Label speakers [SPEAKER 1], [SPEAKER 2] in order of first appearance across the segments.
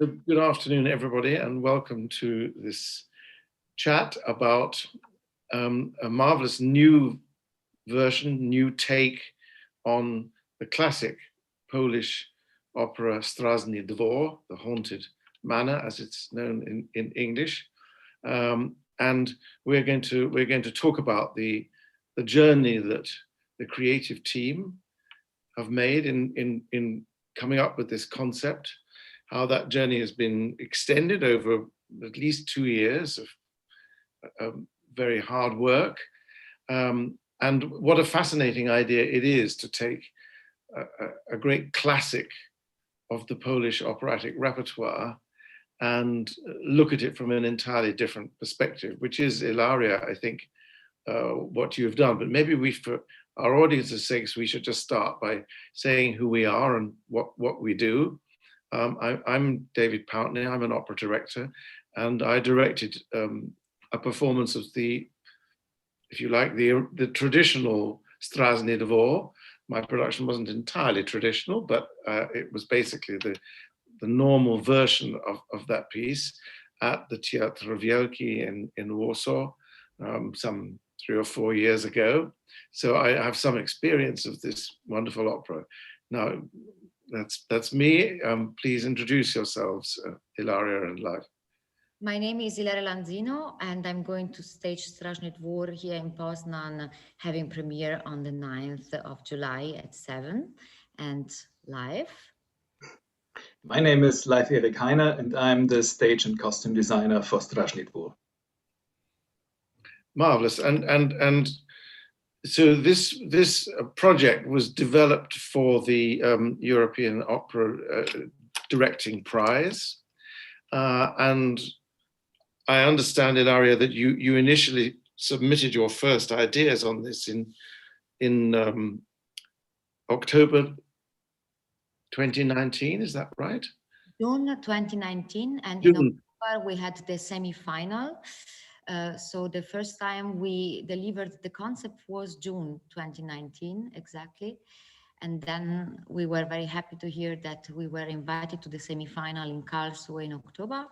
[SPEAKER 1] Good afternoon, everybody, and welcome to this chat about a marvelous new version, new take on the classic Polish opera Straszny Dwór, the Haunted Manor, as it's known in English. And we're going to talk about the journey that the creative team have made in coming up with this concept, how that journey has been extended over at least 2 years of very hard work, and what a fascinating idea it is to take a great classic of the Polish operatic repertoire and look at it from an entirely different perspective, which is, Ilaria, I think, what you've done. But maybe for our audience's sakes, we should just start by saying who we are and what we do. I'm David Pountney. I'm an opera director, and I directed a performance of if you like, the traditional Straszny Dwór. My production wasn't entirely traditional, but it was basically the normal version of that piece at the Teatr Wielki in Warsaw some 3 or 4 years ago. So I have some experience of this wonderful opera. Now, that's me. Please introduce yourselves, Ilaria and Live.
[SPEAKER 2] My name is Ilaria Lanzino, and I'm going to stage Straszny Dwór here in Poznan, having premiere on the 9th of July at 7 and live.
[SPEAKER 3] My name is Leif Erik Heiner, and I'm the stage and costume designer for Straszny Dwór.
[SPEAKER 1] Marvelous. And so this project was developed for the European Opera Directing Prize, and I understand, Ilaria, that you initially submitted your first ideas on this in October 2019. Is that right?
[SPEAKER 2] June 2019, and
[SPEAKER 1] June.
[SPEAKER 2] in October we had the semi-final. So the first time we delivered the concept was June 2019, exactly. And then we were very happy to hear that we were invited to the semi-final in Karlsruhe in October,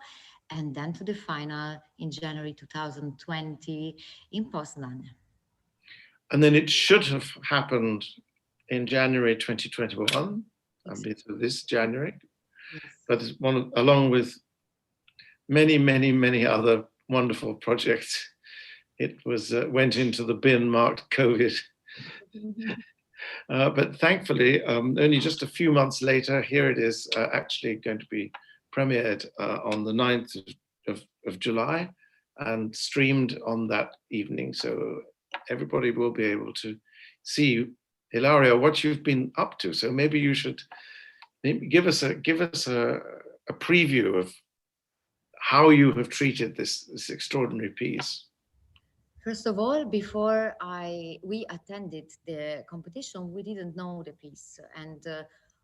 [SPEAKER 2] and then to the final in January 2020 in Poznan.
[SPEAKER 1] And then it should have happened in January 2021, this January.
[SPEAKER 2] Yes.
[SPEAKER 1] But it's along with many other wonderful projects, it was went into the bin marked COVID. But thankfully, only just a few months later, here it is actually going to be premiered on the 9th of July and streamed on that evening. So everybody will be able to see, Ilaria, what you've been up to. So maybe you should give us a preview of how you have treated this extraordinary piece.
[SPEAKER 2] First of all, before we attended the competition, we didn't know the piece. And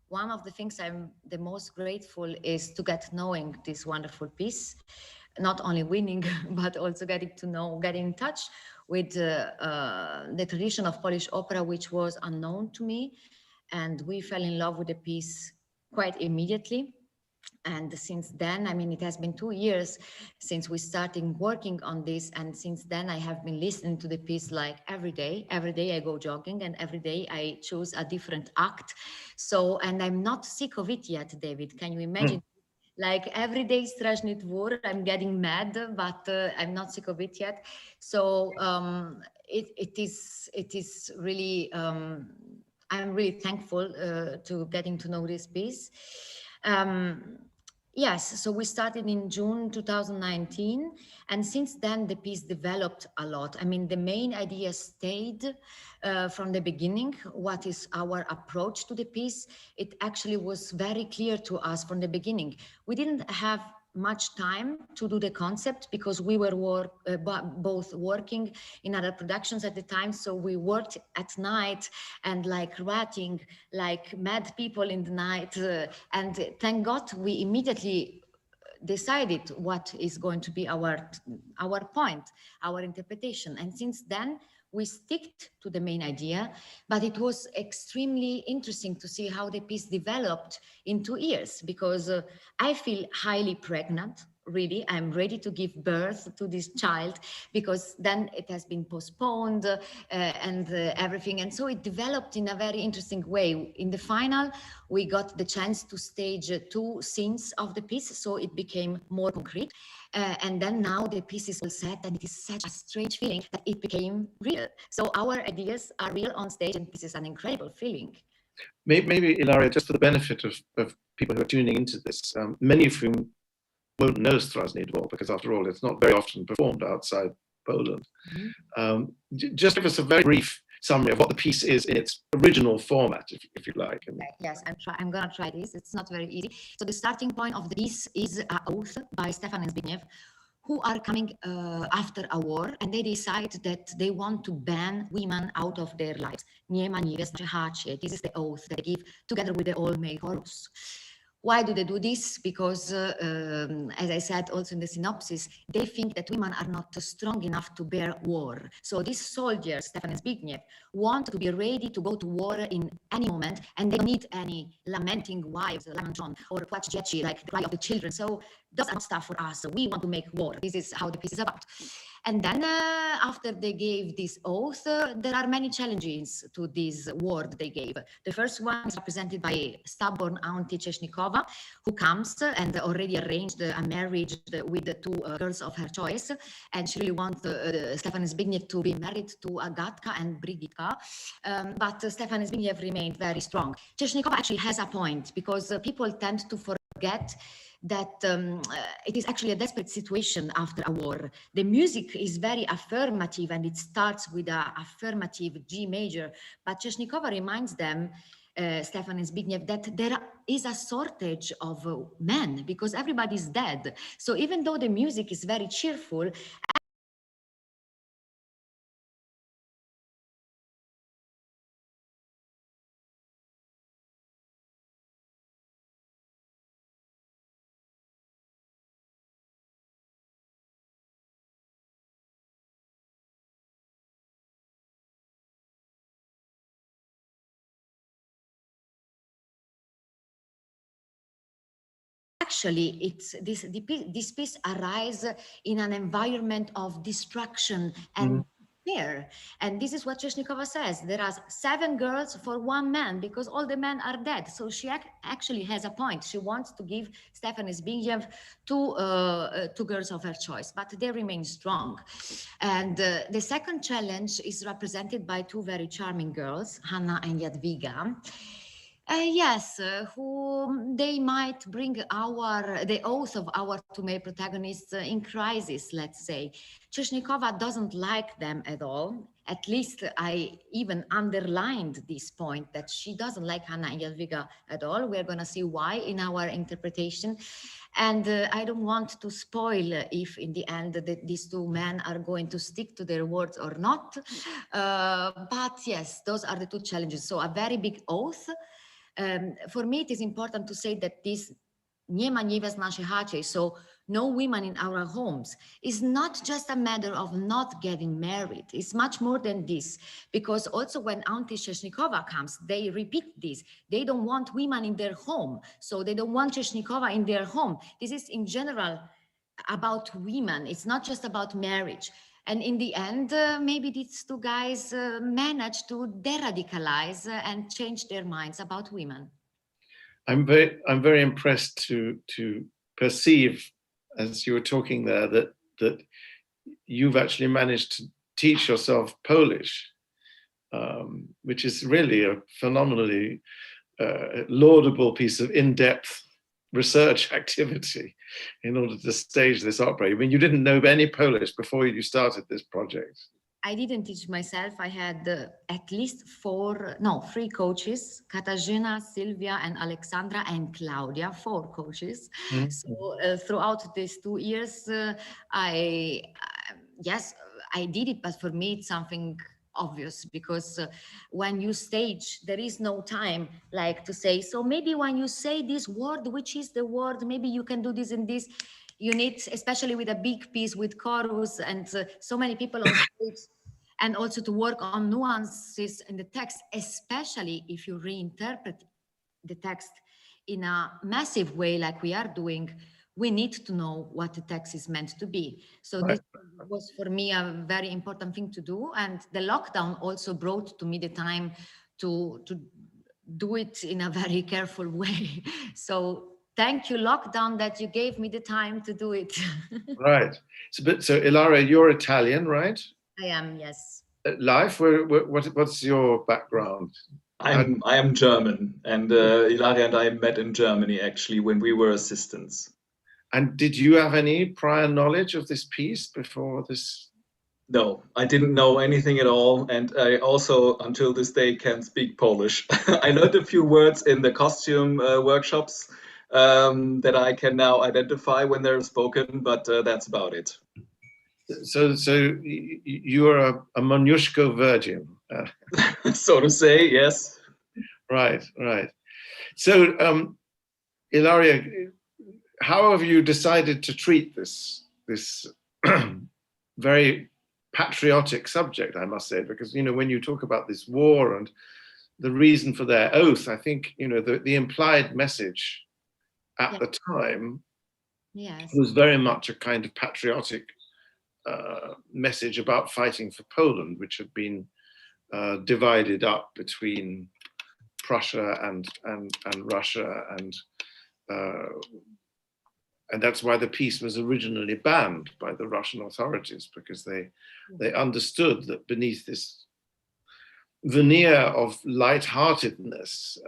[SPEAKER 2] one of the things I'm the most grateful is to get knowing this wonderful piece, not only winning, but also getting in touch with the tradition of Polish opera, which was unknown to me. And we fell in love with the piece quite immediately. And since then, I mean, it has been 2 years since we started working on this. And since then, I have been listening to the piece like every day. Every day I go jogging, and every day I choose a different act. So, and I'm not sick of it yet, David. Can you imagine? Like every day Straszny Dwór, I'm getting mad, but I'm not sick of it yet. So it is really, I'm really thankful to getting to know this piece. Yes, so we started in June 2019, and since then the piece developed a lot. I mean, the main idea stayed from the beginning. What is our approach to the piece? It actually was very clear to us from the beginning. We didn't have much time to do the concept because we were both working in other productions at the time. So we worked at night and like writing like mad people in the night. And thank God we immediately decided what is going to be our point, our interpretation. And since then we sticked to the main idea, but it was extremely interesting to see how the piece developed in 2 years, because I feel highly pregnant. Really, I'm ready to give birth to this child, because then it has been postponed and everything. And so it developed in a very interesting way. In the final, we got the chance to stage 2 scenes of the piece, so it became more concrete. And then now the piece is all set, and it is such a strange feeling that it became real. So our ideas are real on stage, and this is an incredible feeling.
[SPEAKER 1] Maybe Ilaria, just for the benefit of people who are tuning into this, many of whom won't know Straszny Dvor, because after all, it's not very often performed outside Poland. Just give us a very brief summary of what the piece is in its original format, if you like.
[SPEAKER 2] Yes, I'm gonna try this. It's not very easy. So the starting point of the piece is an oath by Stefan and Zbigniew, who are coming after a war, and they decide that they want to ban women out of their lives. Nie ma niewiast nasze. This is the oath they give together with the All-May chorus. Why do they do this? Because, as I said also in the synopsis, they think that women are not strong enough to bear war. So these soldiers, Stefan and Zbigniew, want to be ready to go to war in any moment, and they don't need any lamenting wives, lament or płacz dzieci, like the cry of the children. So that's not stuff for us. We want to make war. This is how the piece is about. And then after they gave this oath, there are many challenges to this word they gave. The first one is represented by stubborn Auntie Czesznikova, who comes and already arranged a marriage with the 2 girls of her choice. And she really wants Stefan and Zbigniew to be married to Agatka and Brigitka. But Stefan and Zbigniew remained very strong. Czesznikova actually has a point, because people tend to forget that it is actually a desperate situation after a war. The music is very affirmative, and it starts with an affirmative G major, but Czesznikova reminds them, Stefan and Zbigniew, that there is a shortage of men because everybody's dead. So even though the music is very cheerful, actually, this piece arises in an environment of destruction and fear. And this is what Czesznikova says. There are 7 girls for 1 man because all the men are dead. So she actually has a point. She wants to give Stefan and Zbigniew 2 girls of her choice, but they remain strong. And the second challenge is represented by 2 very charming girls, Hanna and Jadwiga. Yes, who they might bring the oath of our 2 male protagonists in crisis, let's say. Czesznikova doesn't like them at all. At least I even underlined this point, that she doesn't like Hanna and Jadwiga at all. We're going to see why in our interpretation. And I don't want to spoil if in the end these 2 men are going to stick to their words or not. But yes, those are the 2 challenges. So a very big oath. For me, it is important to say that this nie ma niewiast w naszej chacie, so no women in our homes, is not just a matter of not getting married. It's much more than this, because also when Auntie Czesznikova comes, they repeat this. They don't want women in their home, so they don't want Czesznikova in their home. This is in general about women. It's not just about marriage. And in the end, maybe these 2 guys managed to de-radicalize and change their minds about women.
[SPEAKER 1] I'm very impressed to perceive, as you were talking there, that you've actually managed to teach yourself Polish, which is really a phenomenally laudable piece of in-depth research activity in order to stage this opera. I mean, you didn't know any Polish before you started this project.
[SPEAKER 2] I didn't teach myself. I had at least 3 coaches, Katarzyna, Sylwia, and Alexandra, and Claudia, 4 coaches. So throughout these 2 years, I did it, but for me, it's something obvious, because when you stage, there is no time like to say, so maybe when you say this word, which is the word, maybe you can do this and this. You need, especially with a big piece with chorus and so many people on stage, and also to work on nuances in the text, especially if you reinterpret the text in a massive way like we are doing. We need to know what the text is meant to be. So
[SPEAKER 1] Right.
[SPEAKER 2] this was for me a very important thing to do. And the lockdown also brought to me the time to do it in a very careful way. So thank you, lockdown, that you gave me the time to do it.
[SPEAKER 1] Right. So Ilaria, you're Italian, right?
[SPEAKER 2] I am, yes.
[SPEAKER 1] Life, what's your background?
[SPEAKER 3] I am German, and Ilaria and I met in Germany actually when we were assistants.
[SPEAKER 1] And did you have any prior knowledge of this piece before this?
[SPEAKER 3] No, I didn't know anything at all, and I also, until this day, can't speak Polish. I learned a few words in the costume workshops that I can now identify when they're spoken, but that's about it.
[SPEAKER 1] So you are a Moniuszko virgin.
[SPEAKER 3] So to say, yes.
[SPEAKER 1] Right. So, Ilaria, how have you decided to treat this very patriotic subject, I must say, because, when you talk about this war and the reason for their oath, I think, the implied message at the time was very much a kind of patriotic message about fighting for Poland, which had been divided up between Prussia and Russia, and that's why the piece was originally banned by the Russian authorities, because they understood that beneath this veneer of lightheartedness,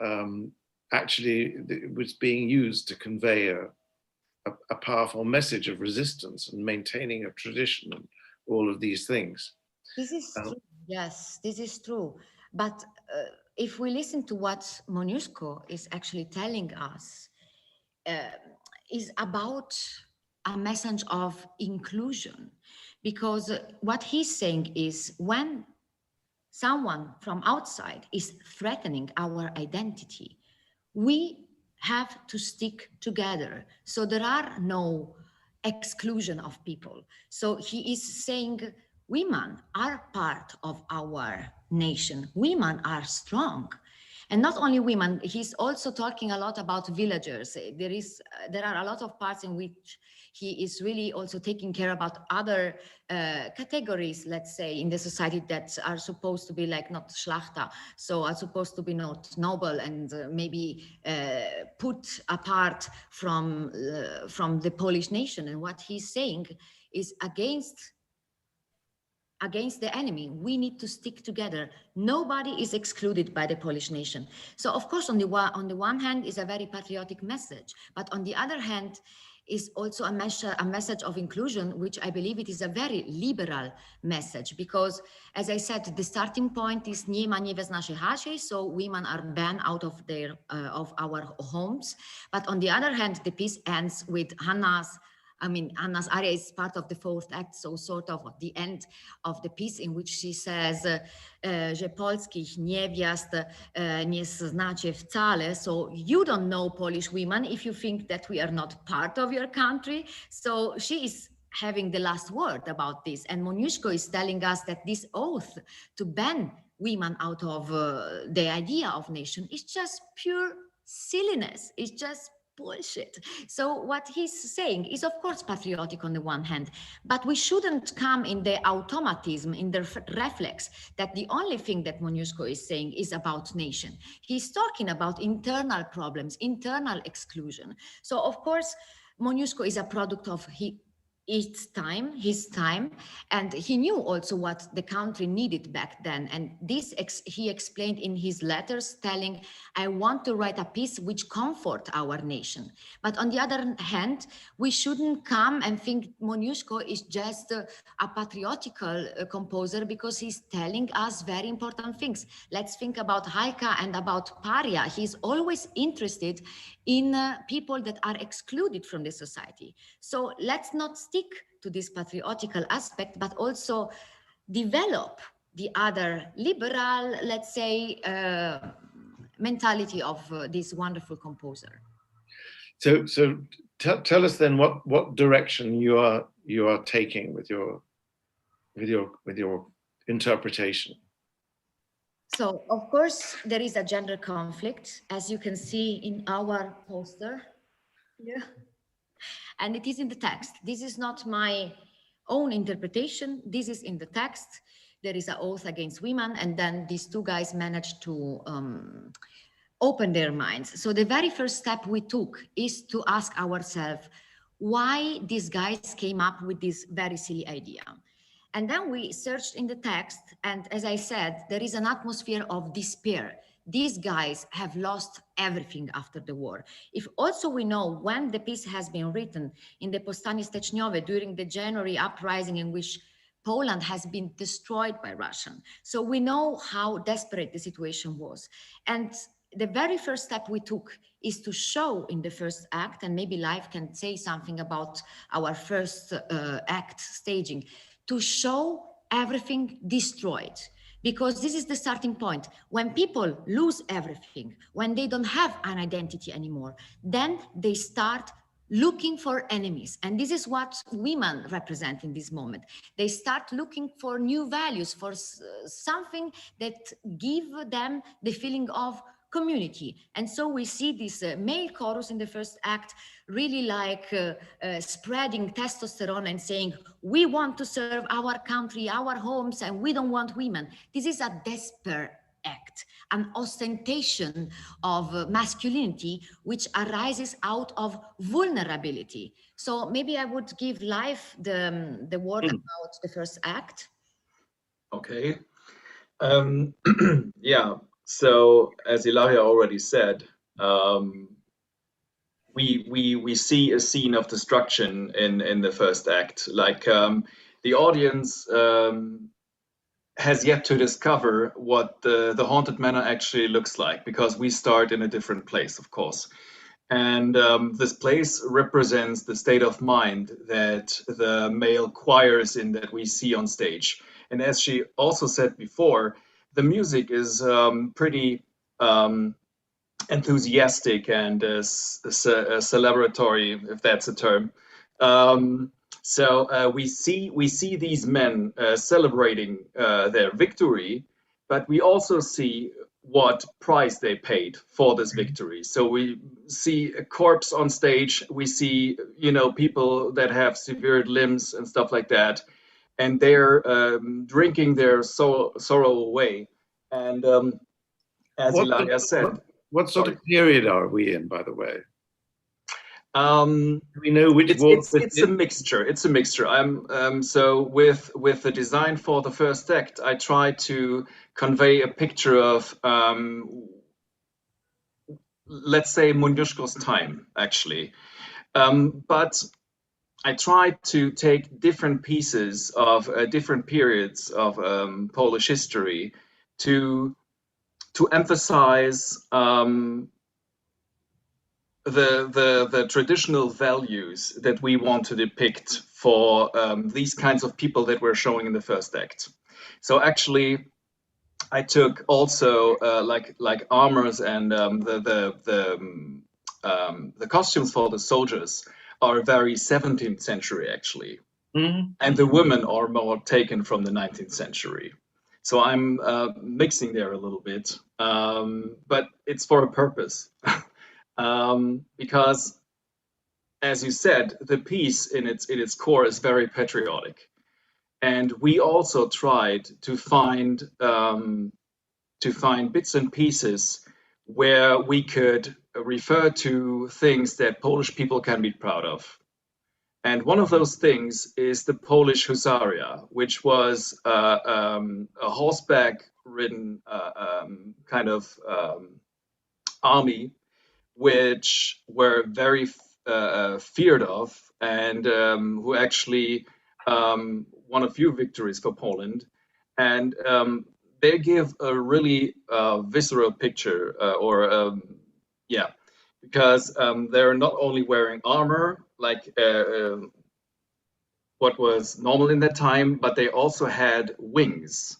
[SPEAKER 1] actually it was being used to convey a powerful message of resistance and maintaining a tradition and all of these things.
[SPEAKER 2] This is true. Yes, this is true. But if we listen to what Moniuszko is actually telling us, is about a message of inclusion, because what he's saying is when someone from outside is threatening our identity, we have to stick together. So there are no exclusion of people. So he is saying women are part of our nation. Women are strong. And not only women, he's also talking a lot about villagers. There are a lot of parts in which he is really also taking care about other categories, let's say, in the society that are supposed to be like not Schlachta, so are supposed to be not noble and maybe put apart from the Polish nation. And what he's saying is against the enemy. We need to stick together. Nobody is excluded by the Polish nation. So of course, on the one hand is a very patriotic message, but on the other hand is also a message of inclusion, which I believe it is a very liberal message, because as I said, the starting point is nie ma niewiast naszej chacie, so women are banned out of our homes. But on the other hand, the piece ends with Anna's aria is part of the fourth act, so sort of the end of the piece, in which she says, że polskich niewiast nie znacie wcale. So you don't know Polish women if you think that we are not part of your country. So she is having the last word about this. And Moniuszko is telling us that this oath to ban women out of the idea of nation is just pure silliness. It's just bullshit. So what he's saying is, of course, patriotic on the one hand, but we shouldn't come in the automatism, in the reflex that the only thing that Moniuszko is saying is about nation. He's talking about internal problems, internal exclusion. So of course, Moniuszko is a product of his time, and he knew also what the country needed back then. And this he explained in his letters, telling, I want to write a piece which comfort our nation. But on the other hand, we shouldn't come and think Moniuszko is just a patriotical composer, because he's telling us very important things. Let's think about Hajka and about Paria. He's always interested in people that are excluded from the society. So let's not stick to this patriotical aspect, but also develop the other liberal, let's say, mentality of this wonderful composer.
[SPEAKER 1] So tell us then what direction you are taking with your interpretation?
[SPEAKER 2] So, of course, there is a gender conflict, as you can see in our poster. Yeah. And it is in the text. This is not my own interpretation. This is in the text. There is an oath against women, and then these two guys managed to open their minds. So the very first step we took is to ask ourselves why these guys came up with this very silly idea. And then we searched in the text, and as I said, there is an atmosphere of despair. These guys have lost everything after the war. If also we know when the piece has been written in the Powstanie Styczniowe during the January uprising in which Poland has been destroyed by Russian. So we know how desperate the situation was. And the very first step we took is to show in the first act, and maybe Leif can say something about our first act staging, to show everything destroyed. Because this is the starting point. When people lose everything, when they don't have an identity anymore, then they start looking for enemies. And this is what women represent in this moment. They start looking for new values, for something that give them the feeling of community. And so we see this male chorus in the first act really like spreading testosterone and saying, we want to serve our country, our homes, and we don't want women. This is a desperate act, an ostentation of masculinity, which arises out of vulnerability. So maybe I would give Leif the word about the first act.
[SPEAKER 3] Okay. Yeah. So as Ilaria already said, we see a scene of destruction in the first act. Like the audience has yet to discover what the haunted manor actually looks like, because we start in a different place, of course. And this place represents the state of mind that the male choir is in, that we see on stage. And as she also said before, the music is pretty enthusiastic and celebratory, if that's a term. So we see these men celebrating their victory, but we also see what price they paid for this victory. So we see a corpse on stage. We see, people that have severed limbs and stuff like that, and they're drinking their sorrow away. And as Ilaria said,
[SPEAKER 1] what sort of period are we in, by the way?
[SPEAKER 3] Do
[SPEAKER 1] we know which
[SPEAKER 3] it's a mixture. It's a mixture. So with the design for the first act, I tried to convey a picture of let's say Munduszko's time, actually. But I tried to take different pieces of different periods of Polish history to emphasize the traditional values that we want to depict for these kinds of people that we're showing in the first act. So actually, I took also like armors, and the costumes for the soldiers are very 17th century actually, and the women are more taken from the 19th century. So I'm mixing there a little bit, but it's for a purpose. Because, as you said, the piece in its core is very patriotic, and we also tried to find bits and pieces where we could refer to things that Polish people can be proud of. And one of those things is the Polish Husaria, which was a horseback-ridden kind of army, which were very feared of, and who actually won a few victories for Poland. And they give a really visceral picture, because they're not only wearing armor, like what was normal in that time, but they also had wings,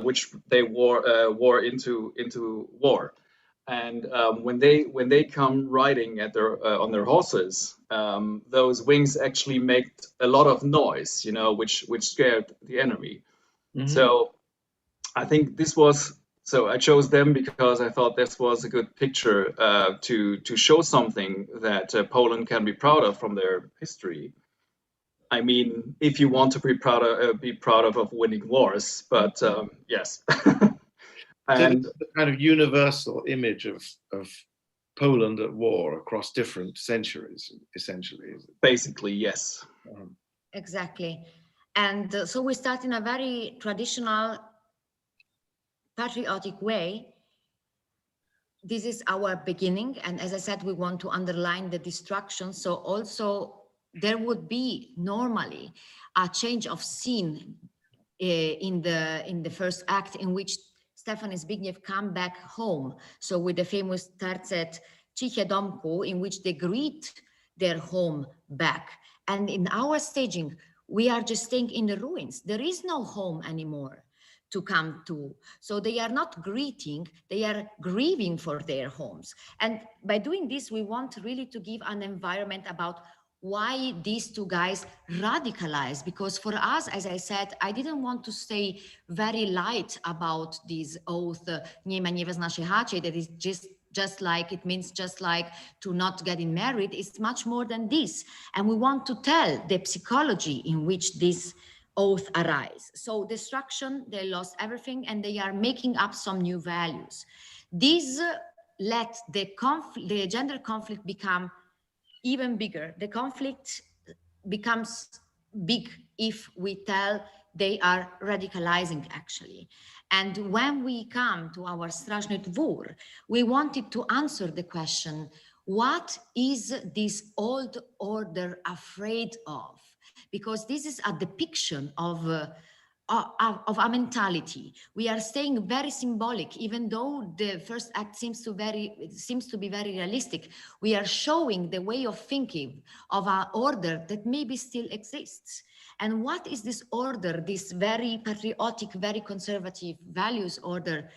[SPEAKER 3] which they wore into war. And when they come riding at on their horses, those wings actually make a lot of noise, which scared the enemy.
[SPEAKER 1] Mhm.
[SPEAKER 3] So I think this was, so I chose them because I thought this was a good picture to show something that Poland can be proud of from their history. I mean, if you want to be proud of winning wars, but yes.
[SPEAKER 1] So this
[SPEAKER 3] And
[SPEAKER 1] is the kind of universal image of Poland at war across different centuries, essentially. Is it?
[SPEAKER 3] basically, yes.
[SPEAKER 2] Exactly. And so we start in a very traditional, patriotic way. This is our beginning. And as I said, we want to underline the destruction. So also there would be normally a change of scene in the first act, in which Stefan and Zbigniew come back home. So with the famous tercet Ciche Domku, in which they greet their home back. And in our staging, we are just staying in the ruins. There is no home anymore to come to. So they are not greeting, they are grieving for their homes. And by doing this, we want really to give an environment about why these two guys radicalized. Because for us, as I said, I didn't want to stay very light about this oath, nie ma nie wyznaczy chacie, that is just like, it means just like to not getting married. It's much more than this. And we want to tell the psychology in which this oath arise. So destruction, they lost everything, and they are making up some new values. These let the gender conflict become even bigger. The conflict becomes big if we tell they are radicalizing, actually. And when we come to our Straszny Dwór, we wanted to answer the question, what is this old order afraid of? Because this is a depiction of a mentality. We are staying very symbolic, even though the first act seems to be very realistic. We are showing the way of thinking of an order that maybe still exists. And what is this order, this very patriotic, very conservative values order,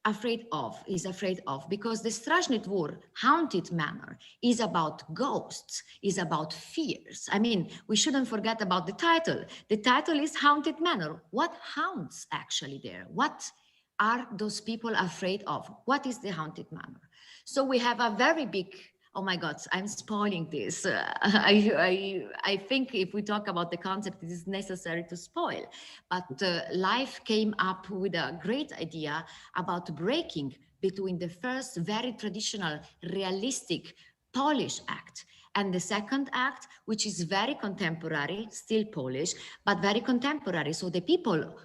[SPEAKER 2] is afraid of? Because the Straszny Dwór, haunted manor, is about ghosts, is about fears. I mean, we shouldn't forget about the title. The title is Haunted Manor. What haunts actually there? What are those people afraid of? What is the haunted manor? So we have a very big, oh my God, I'm spoiling this. I think if we talk about the concept, it is necessary to spoil. But Life came up with a great idea about breaking between the first very traditional, realistic Polish act and the second act, which is very contemporary, still Polish, but very contemporary. So the people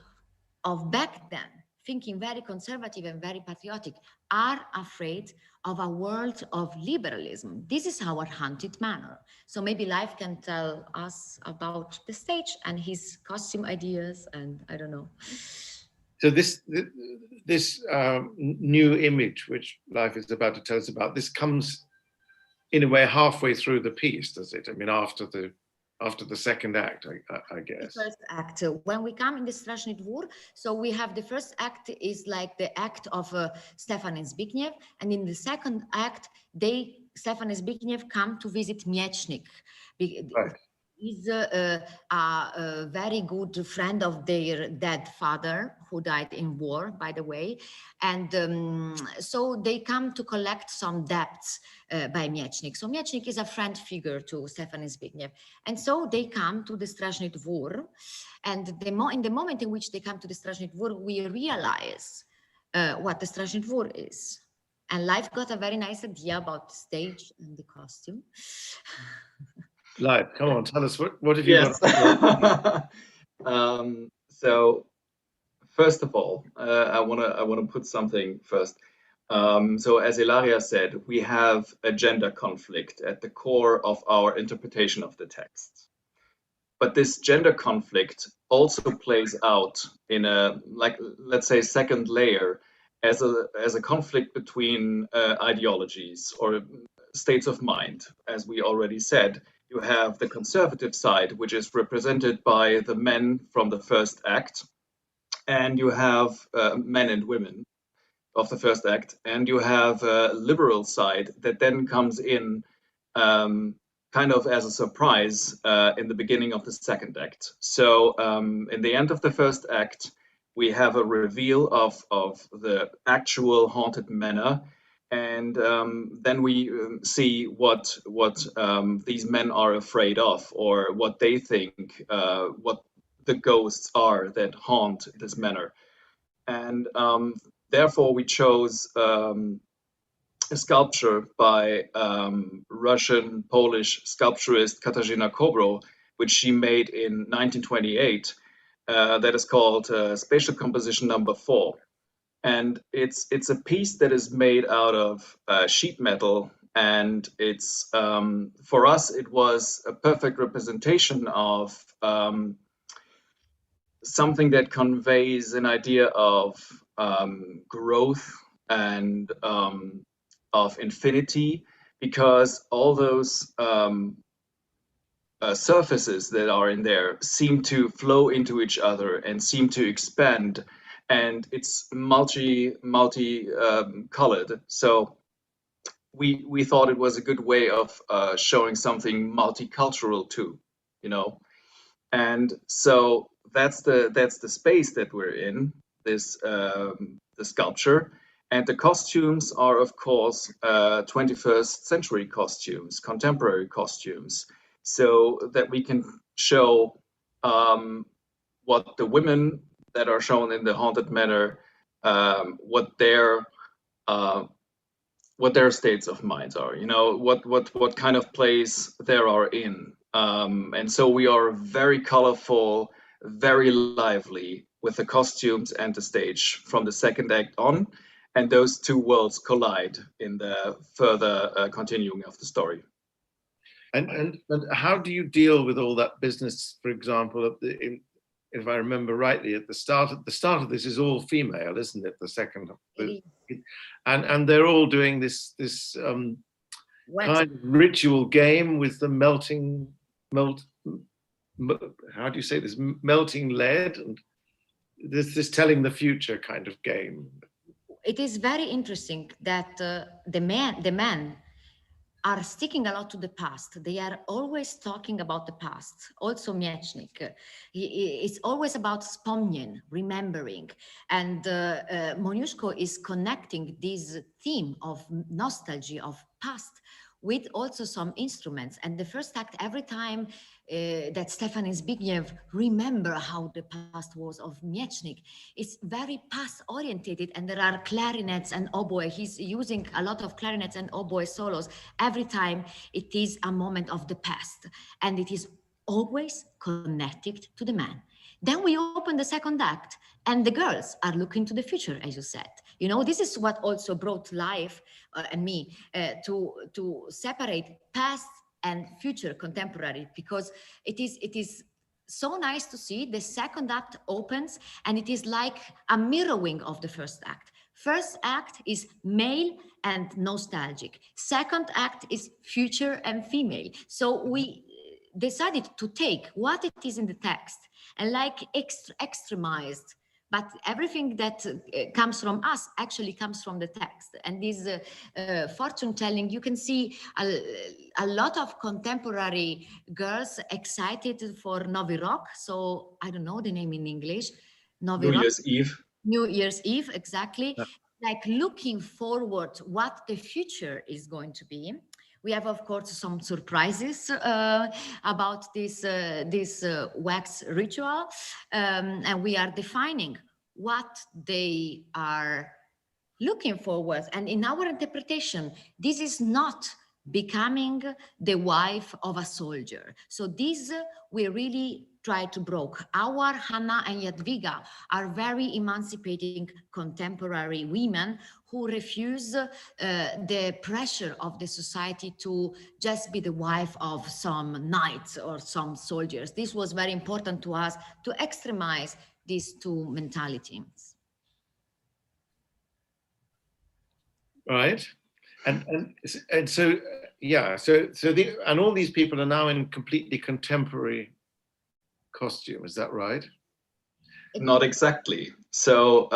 [SPEAKER 2] of back then, thinking very conservative and very patriotic, are afraid of a world of liberalism. This is our haunted manor. So maybe Life can tell us about the stage and his costume ideas, and I don't know.
[SPEAKER 1] So this new image, which Life is about to tell us about, this comes in a way halfway through the piece, does it? I mean, after the second act, I guess.
[SPEAKER 2] The first act. When we come in the Straszny Dwór, so we have the first act is like the act of Stefan and Zbigniew, and in the second act, Stefan and Zbigniew come to visit Miecznik.
[SPEAKER 1] Right.
[SPEAKER 2] He's a very good friend of their dead father, who died in war, by the way. And so they come to collect some debts by Miecznik. So Miecznik is a friend figure to Stefan and Zbigniew. And so they come to the Straszny Dwór. And in the moment in which they come to the Straszny Dwór, we realize what the Straszny Dwór is. And Life got a very nice idea about the stage and the costume.
[SPEAKER 1] Life, come on, tell us what have you
[SPEAKER 3] Yes.
[SPEAKER 1] got?
[SPEAKER 3] So first of all, I wanna put something first. So as Ilaria said, we have a gender conflict at the core of our interpretation of the text. But this gender conflict also plays out in a, like, let's say, second layer as a conflict between ideologies or states of mind. As we already said, you have the conservative side, which is represented by the men from the first act, and you have men and women of the first act, and you have a liberal side that then comes in kind of as a surprise in the beginning of the second act. So in the end of the first act, we have a reveal of the actual haunted manor, and then we see what these men are afraid of, or what they think, what the ghosts are that haunt this manor. And therefore we chose a sculpture by Russian Polish sculpturist Katarzyna Kobro, which she made in 1928, that is called Spatial Composition Number 4. And it's a piece that is made out of sheet metal, and it's for us it was a perfect representation of something that conveys an idea of growth and of infinity, because all those surfaces that are in there seem to flow into each other and seem to expand, and it's multi colored. So we thought it was a good way of showing something multicultural too, you know. And so that's the space that we're in, this the sculpture. And the costumes are, of course, 21st century costumes, contemporary costumes, so that we can show what the women that are shown in the haunted manor, what their states of minds are, you know, what kind of place they are in. And so we are very colorful, very lively with the costumes and the stage from the second act on, and those two worlds collide in the further continuing of the story.
[SPEAKER 1] And how do you deal with all that business? For example, if I remember rightly, at the start of this is all female, isn't it? The second, and they're all doing this kind of ritual game with the how do you say this, melting lead, and this telling the future kind of game.
[SPEAKER 2] It is very interesting that the men are sticking a lot to the past. They are always talking about the past. Also Miecznik, it's always about wspomnień, remembering. And Moniuszko is connecting this theme of nostalgia, of past, with also some instruments. And the first act, every time that Stefan and Zbigniew remember how the past was of Miecznik, it's very past orientated, and there are clarinets and oboe. He's using a lot of clarinets and oboe solos. Every time it is a moment of the past, and it is always connected to the man. Then we open the second act, and the girls are looking to the future, as you said. You know, this is what also brought life and me to separate past and future contemporary, because it is so nice to see the second act opens, and it is like a mirroring of the first act. First act is male and nostalgic. Second act is future and female. So we decided to take what it is in the text and like extremized, but everything that comes from us actually comes from the text. And this fortune telling, you can see a lot of contemporary girls excited for Nowy Rok. So I don't know the name in English.
[SPEAKER 3] New Year's Eve.
[SPEAKER 2] New Year's Eve, exactly. Yeah. Like looking forward what the future is going to be. We have, of course, some surprises about this wax ritual, and we are defining what they are looking forward. And in our interpretation, this is not becoming the wife of a soldier. So this we really try to broke. Our Hannah and Jadwiga are very emancipating contemporary women who refuse the pressure of the society to just be the wife of some knights or some soldiers. This was very important to us to extremize these two mentalities.
[SPEAKER 1] Right. And so, yeah, so and all these people are now in completely contemporary costume, is that right?
[SPEAKER 3] Not exactly. So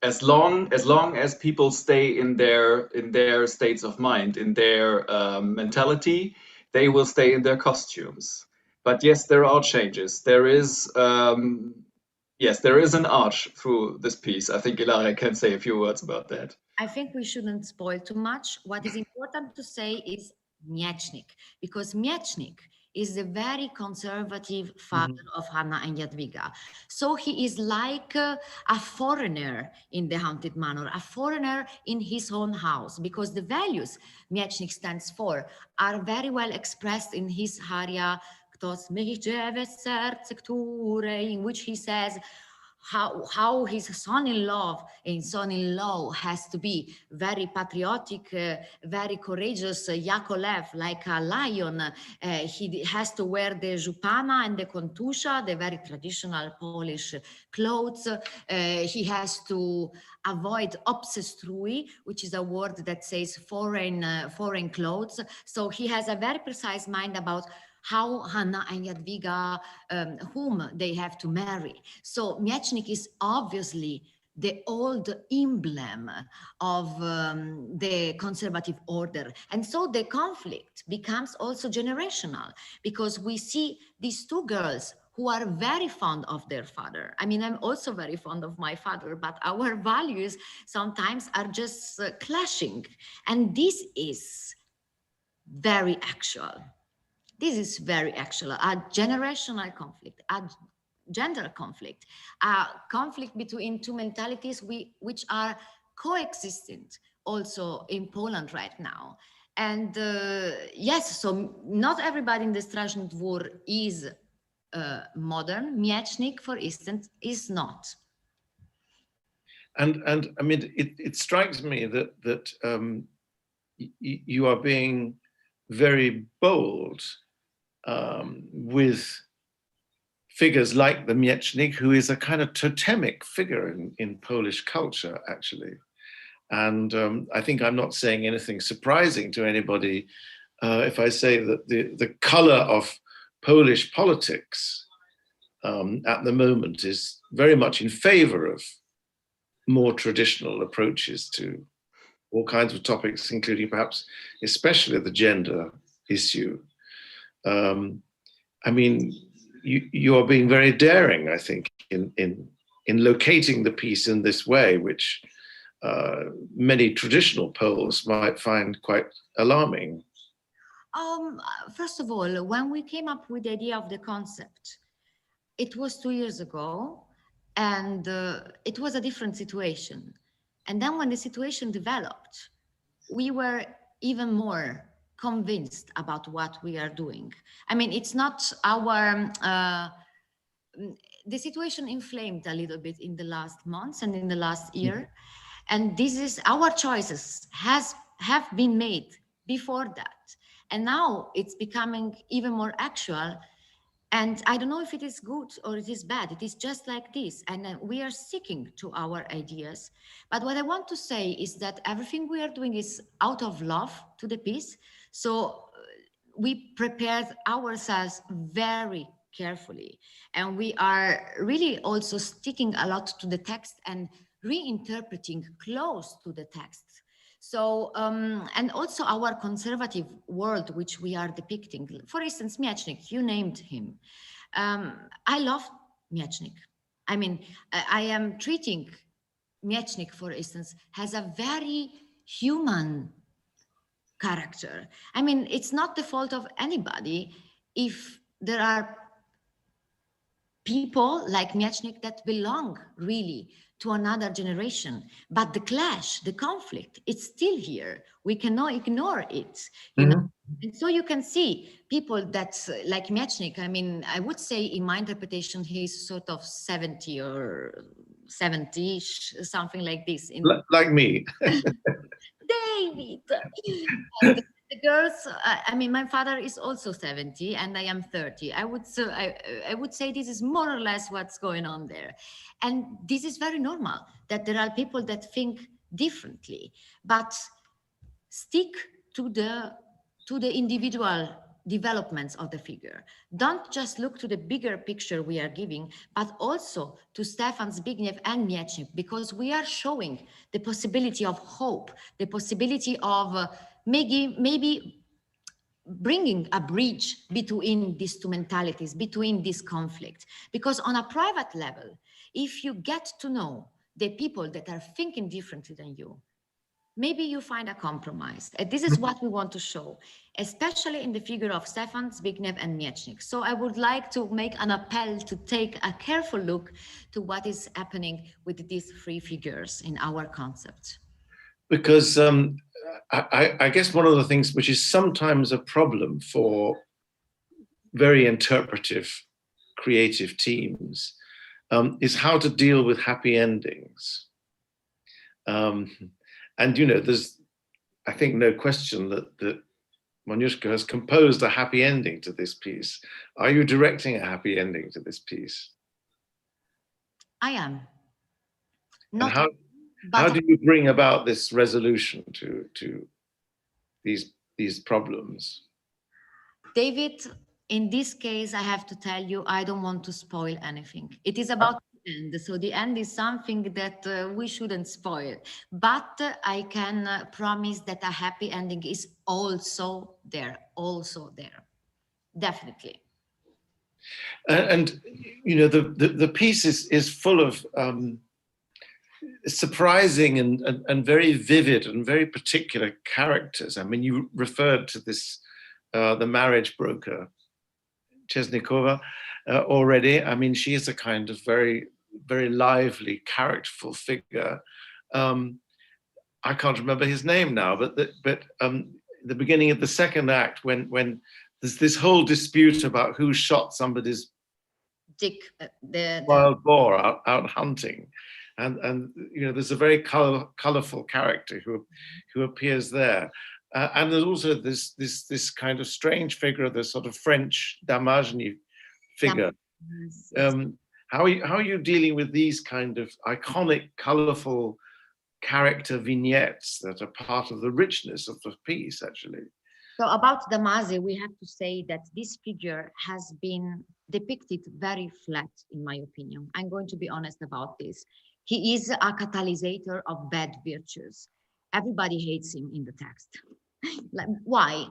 [SPEAKER 3] as long as people stay in their states of mind, in their mentality, they will stay in their costumes. But yes, there are changes. There is Yes, there is an arch through this piece. I think Ilaria can say a few words about that.
[SPEAKER 2] I think we shouldn't spoil too much. What is important to say is Miecznik, because Miecznik is the very conservative father of Hanna and Jadwiga. So he is like a foreigner in the Haunted Manor, a foreigner in his own house, because the values Miecznik stands for are very well expressed in his aria, Ktoś mi dzieje serce, które, in which he says, how his son-in-law has to be very patriotic, very courageous, Yakolev, like a lion. He has to wear the jupana and the kontusha, the very traditional Polish clothes. He has to avoid obsestrui, which is a word that says foreign clothes. So he has a very precise mind about how Hanna and Jadwiga, whom they have to marry. So Miecznik is obviously the old emblem of the conservative order. And so the conflict becomes also generational, because we see these two girls who are very fond of their father. I mean, I'm also very fond of my father, but our values sometimes are just clashing. And this is very actual. This is very actual, a generational conflict, a gender conflict, a conflict between two mentalities which are coexistent also in Poland right now. And yes, so not everybody in the Strażny Dwór is modern. Miecznik, for instance, is not.
[SPEAKER 1] And I mean, it strikes me that you are being very bold with figures like the Miecznik, who is a kind of totemic figure in Polish culture, actually. And I think I'm not saying anything surprising to anybody if I say that the color of Polish politics at the moment is very much in favor of more traditional approaches to all kinds of topics, including perhaps especially the gender issue. I mean, you are being very daring, I think, in locating the piece in this way, which many traditional Poles might find quite alarming.
[SPEAKER 2] First of all, when we came up with the idea of the concept, it was 2 years ago, and it was a different situation. And then when the situation developed, we were even more convinced about what we are doing. I mean, it's not our, the situation inflamed a little bit in the last months and in the last year. And this is, our choices have been made before that. And now it's becoming even more actual. And I don't know if it is good or it is bad. It is just like this. And we are sticking to our ideas. But what I want to say is that everything we are doing is out of love to the piece. So we prepared ourselves very carefully. And we are really also sticking a lot to the text and reinterpreting close to the text. So, and also our conservative world, which we are depicting. For instance, Miecznik, you named him. I love Miecznik. I mean, I am treating Miecznik, for instance, as a very human character. I mean, it's not the fault of anybody if there are people like Miecznik that belong really to another generation, but the clash, the conflict, it's still here. We cannot ignore it, you know. And so you can see people that's like Miecznik. I mean, I would say in my interpretation, he's sort of 70 or 70-ish, something like this.
[SPEAKER 1] Like me.
[SPEAKER 2] David. And the girls, I mean, my father is also 70 and I am 30. I would say this is more or less what's going on there. And this is very normal, that there are people that think differently, but stick to the individual developments of the figure. Don't just look to the bigger picture we are giving, but also to Stefan, Zbigniew and Miecznik, because we are showing the possibility of hope, the possibility of maybe bringing a bridge between these two mentalities, between this conflict. Because on a private level, if you get to know the people that are thinking differently than you, maybe you find a compromise. And this is what we want to show, especially in the figure of Stefan, Zbigniew, and Miecznik. So I would like to make an appeal to take a careful look to what is happening with these three figures in our concept.
[SPEAKER 1] Because I guess one of the things which is sometimes a problem for very interpretive, creative teams is how to deal with happy endings. And, you know, there's, I think, no question that Moniuszko has composed a happy ending to this piece. Are you directing a happy ending to this piece?
[SPEAKER 2] I am.
[SPEAKER 1] And how do you bring about this resolution to these problems?
[SPEAKER 2] David, in this case, I have to tell you, I don't want to spoil anything. It is about the end. So the end is something that we shouldn't spoil. But I can promise that a happy ending is also there, definitely.
[SPEAKER 1] And you know, the piece is full of surprising and very vivid and very particular characters. I mean, you referred to this, the marriage broker, Chesnikova, already. I mean, she is a kind of very, very lively, characterful figure. I can't remember his name now, but the beginning of the second act, when there's this whole dispute about who shot somebody's
[SPEAKER 2] Dick,
[SPEAKER 1] wild boar out hunting, and you know, there's a very colorful character who appears there. And there's also this kind of strange figure, this sort of French Damazny figure. How are you dealing with these kind of iconic, colorful character vignettes that are part of the richness of the piece, actually?
[SPEAKER 2] So about Damazi, we have to say that this figure has been depicted very flat, in my opinion. I'm going to be honest about this. He is a catalysator of bad virtues. Everybody hates him in the text. Like, why?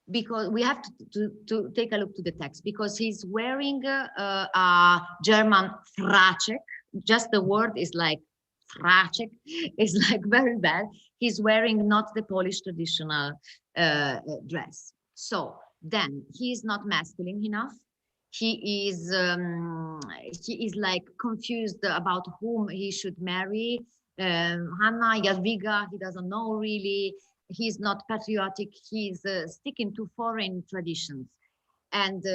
[SPEAKER 2] Because we have to take a look to the text, because he's wearing a German Fracek. Just the word is like Fracek, is like very bad. He's wearing not the Polish traditional dress. So then he is not masculine enough. He is like confused about whom he should marry. Hanna, Jadwiga, he doesn't know really. He's not patriotic. He's sticking to foreign traditions. And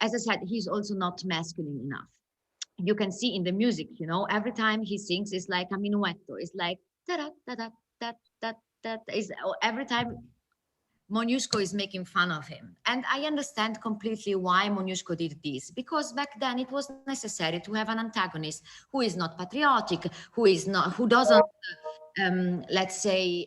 [SPEAKER 2] as I said, he's also not masculine enough. You can see in the music, you know, every time he sings, it's like a minuetto. It's like da da da da da da da. Every time Moniuszko is making fun of him. And I understand completely why Moniuszko did this, because back then it was necessary to have an antagonist who is not patriotic, who doesn't, let's say,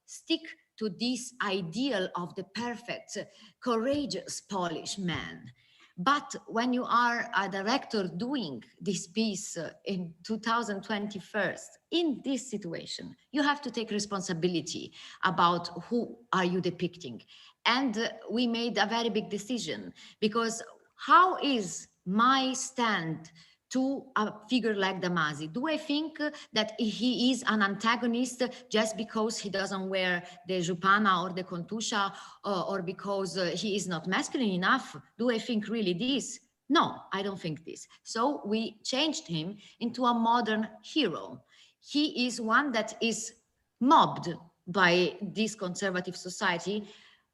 [SPEAKER 2] stick to this ideal of the perfect, courageous Polish man. But when you are a director doing this piece in 2021, in this situation, you have to take responsibility about who are you depicting. And we made a very big decision, because how is my stand to a figure like Damazi? Do I think that he is an antagonist just because he doesn't wear the Jupana or the Kontusha, or because he is not masculine enough? Do I think really this? No, I don't think this. So we changed him into a modern hero. He is one that is mobbed by this conservative society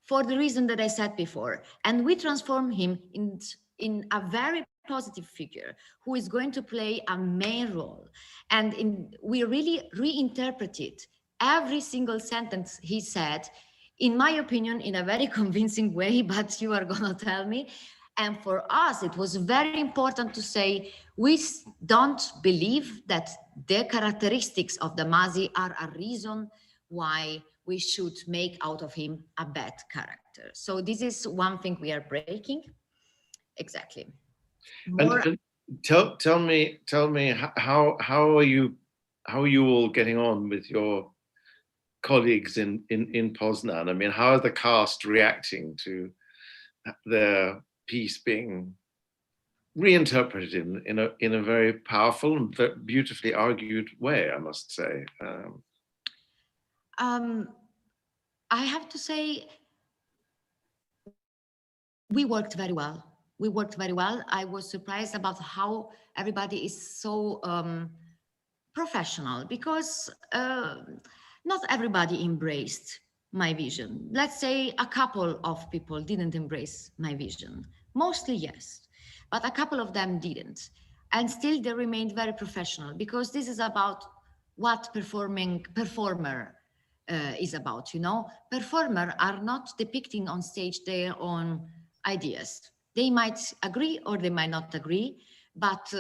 [SPEAKER 2] for the reason that I said before. And we transform him in a very positive figure who is going to play a main role. And we really reinterpreted every single sentence he said, in my opinion, in a very convincing way, but you are gonna tell me. And for us, it was very important to say, we don't believe that the characteristics of Damazi are a reason why we should make out of him a bad character. So this is one thing we are breaking. Exactly.
[SPEAKER 1] And tell me how are you all getting on with your colleagues in Poznan? I mean, how are the cast reacting to their piece being reinterpreted in a very powerful and beautifully argued way, I must say.
[SPEAKER 2] I have to say, we worked very well. We worked very well. I was surprised about how everybody is so professional, because not everybody embraced my vision. Let's say a couple of people didn't embrace my vision. Mostly yes, but a couple of them didn't. And still they remained very professional, because this is about what performer is about, you know. Performer are not depicting on stage their own ideas. They might agree or they might not agree, but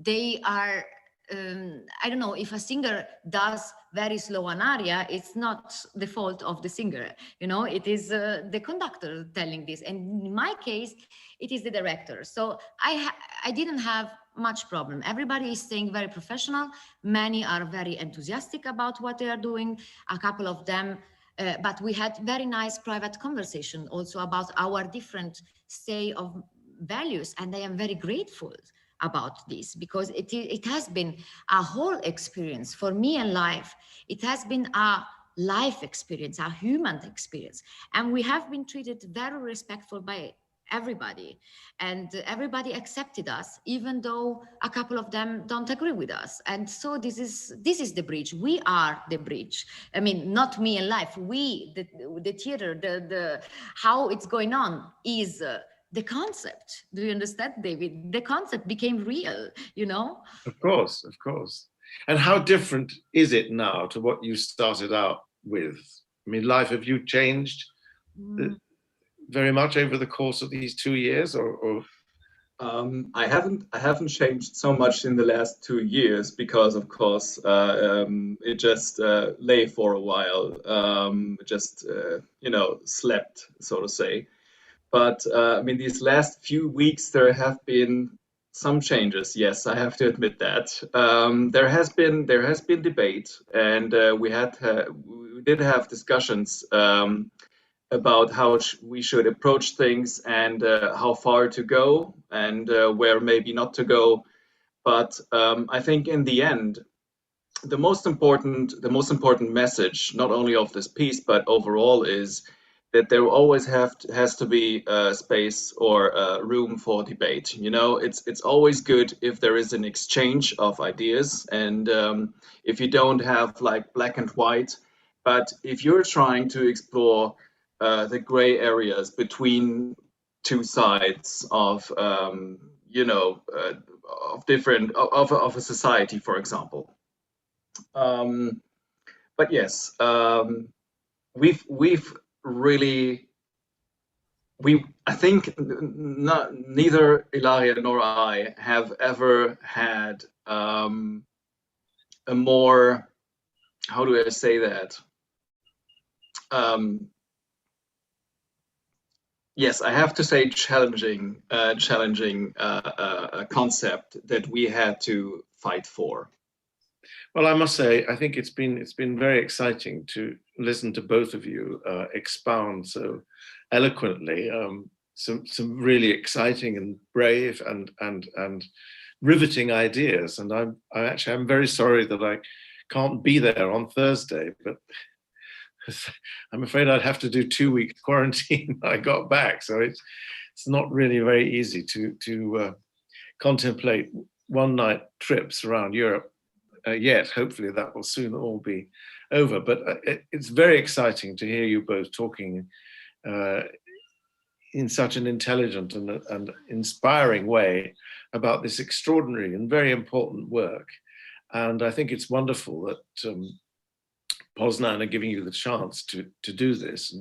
[SPEAKER 2] they are, I don't know, if a singer does very slow an aria, it's not the fault of the singer, you know, it is the conductor telling this. And in my case, it is the director. So I didn't have much problem. Everybody is staying very professional. Many are very enthusiastic about what they are doing. A couple of them, but we had very nice private conversation also about our different state of values. And I am very grateful about this, because it has been a whole experience for me in life. It has been a life experience, a human experience. And we have been treated very respectful by everybody, and everybody accepted us, even though a couple of them don't agree with us. And so this is the bridge. We are the bridge. I mean, not me in life. We, the theater, the how it's going on is the concept. Do you understand, David? The concept became real, you know?
[SPEAKER 1] Of course, of course. And how different is it now to what you started out with? I mean, life, have you changed very much over the course of these 2 years, or?
[SPEAKER 3] I haven't changed so much in the last 2 years, because of course it just lay for a while, you know, slept, so to say. But I mean, these last few weeks there have been some changes. Yes, I have to admit that. There has been debate, and we did have discussions about how we should approach things, and how far to go, and where maybe not to go. But I think in the end, the most important message, not only of this piece but overall, is that there always has to be space or room for debate. You know, it's always good if there is an exchange of ideas, and if you don't have like black and white, but if you're trying to explore the gray areas between two sides of you know, of different of a society, for example. But yes, we've really, I think neither Ilaria nor I have ever had a more, how do I say that? Yes, I have to say challenging concept that we had to fight for.
[SPEAKER 1] Well, I must say, I think it's been very exciting to listen to both of you expound so eloquently some really exciting and brave and riveting ideas. And I'm very sorry that I can't be there on Thursday, but I'm afraid I'd have to do 2 weeks quarantine when I got back. So it's not really very easy to contemplate one night trips around Europe yet. Hopefully that will soon all be over. But it's very exciting to hear you both talking in such an intelligent and inspiring way about this extraordinary and very important work. And I think it's wonderful that Poznan are giving you the chance to do this,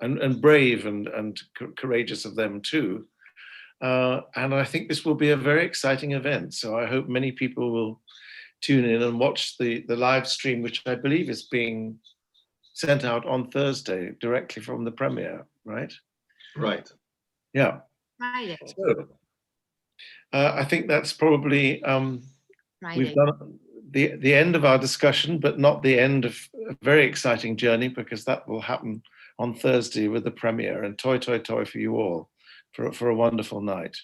[SPEAKER 1] and brave and courageous of them too. And I think this will be a very exciting event. So I hope many people will tune in and watch the live stream, which I believe is being sent out on Thursday directly from the premiere, right?
[SPEAKER 3] Right.
[SPEAKER 1] Yeah.
[SPEAKER 2] Friday.
[SPEAKER 1] So, I think that's probably we've done the end of our discussion, but not the end of a very exciting journey, because that will happen on Thursday with the premiere. And toi toi toi for you all for a wonderful night.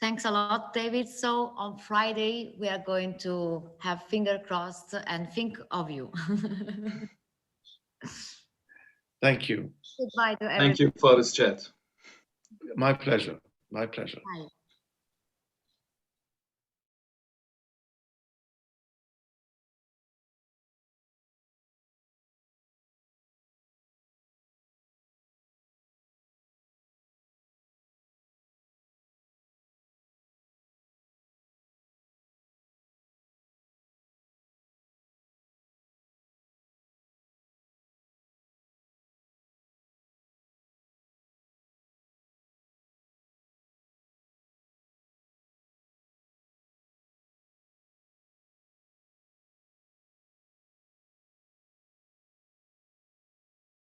[SPEAKER 2] Thanks a lot, David. So on Friday, we are going to have finger crossed and think of you.
[SPEAKER 1] Thank you.
[SPEAKER 2] Goodbye to everyone.
[SPEAKER 3] Thank you for this chat.
[SPEAKER 1] My pleasure. My pleasure.
[SPEAKER 2] Bye.